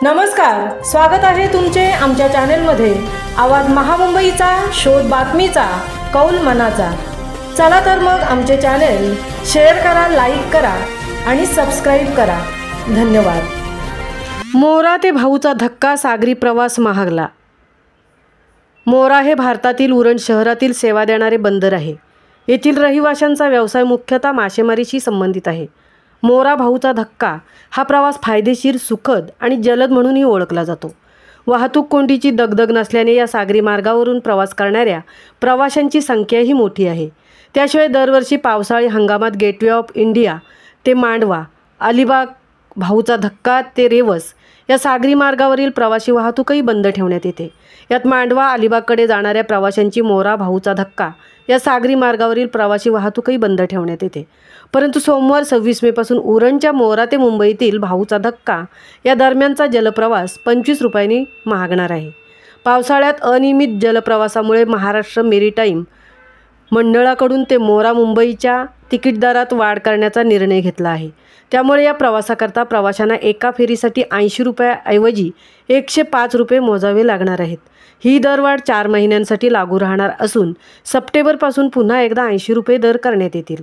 नमस्कार, स्वागत आहे तुमचे आमच्या चॅनलमध्ये। आवाज महामुंबईचा, शोध बातमीचा, कौल मनाचा। चला तर मग आमचे चॅनल शेअर करा, लाईक करा आणि सबस्क्राइब करा। धन्यवाद। मोरा ते भाऊचा धक्का, सागरी प्रवास महागला। मोरा हे भारतातील उरण शहरातील सेवा देणारे बंदर आहे। येथील रहिवाशांचा व्यवसाय मुख्यतः मासेमारीशी संबंधित आहे। मोरा भाऊचा धक्का हा प्रवास फायदेशीर, सुखद आणि जलद म्हणूनही ओळखला जातो। वाहतूक कोंडीची दगदग नसल्याने या सागरी मार्गावरून प्रवास करणाऱ्या प्रवाशांची संख्याही मोठी आहे। त्याशिवाय दरवर्षी पावसाळी हंगामात गेटवे ऑफ इंडिया ते मांडवा, अलिबाग, भाऊचा धक्का ते रेवस या सागरी मार्गावरील प्रवासी वाहतूकही बंद ठेवण्यात येते। यात मांडवा, अलिबागकडे जाणाऱ्या प्रवाशांची मोरा भाऊचा धक्का या सागरी मार्गावरील प्रवासी वाहतूकही बंद ठेवण्यात येते। परंतु सोमवार 26 मे पासून उरणच्या मोरा ते मुंबईतील भाऊचा धक्का या दरम्यानचा जलप्रवास 25 रुपयांनी महागणार आहे। पावसाळ्यात अनियमित जलप्रवासामुळे महाराष्ट्र मेरीटाईम मंडळाकडून ते मोरा मुंबईच्या तिकीट दरात वाढ करण्याचा निर्णय घेतला आहे। त्यामुळे या प्रवासाकरता प्रवाशांना एका फेरीसाठी 80 रुपयाऐवजी 105 रुपये मोजावे लागणार आहेत। ही दरवाढ 4 महिन्यांसाठी लागू राहणार असून सप्टेंबरपासून पुन्हा एकदा 80 रुपये दर करण्यात येतील।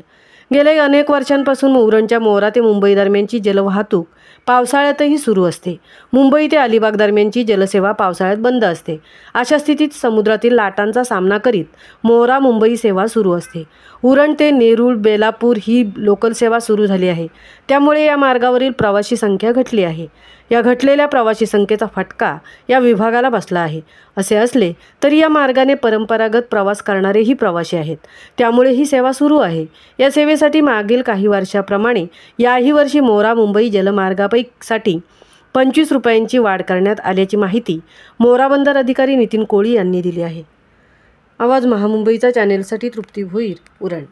गेल्या अनेक वर्षांपासून उरणच्या मोरा ते मुंबई दरम्यानची जलवाहतूक पावसाळ्यातही सुरू असते। मुंबई ते अलिबाग दरम्यानची जलसेवा पावसाळ्यात बंद असते। अशा स्थितीत समुद्रातील लाटांचा सामना करीत मोरा मुंबई सेवा सुरू असते। उरण ते नेरूळ, बेलापूर ही लोकल सेवा सुरू झाली आहे। त्यामुळे या मार्गावरील प्रवासी संख्या घटली आहे। या घटलेल्या प्रवासी संख्येचा फटका या विभागाला बसला आहे। असे असले तरी या मार्गाने परंपरागत प्रवास करणारेही प्रवासी आहेत, त्यामुळे ही सेवा सुरू आहे। या सेवेसाठी मागील काही वर्षाप्रमाणे याही वर्षी मोरा मुंबई जलमार्गापैकीसाठी 25 रुपयांची वाढ करण्यात आल्याची माहिती मोरा बंदर अधिकारी नितीन कोळी यांनी दिली आहे। आवाज महामुंबईचा चॅनेलसाठी तृप्ती भोईर, उरण।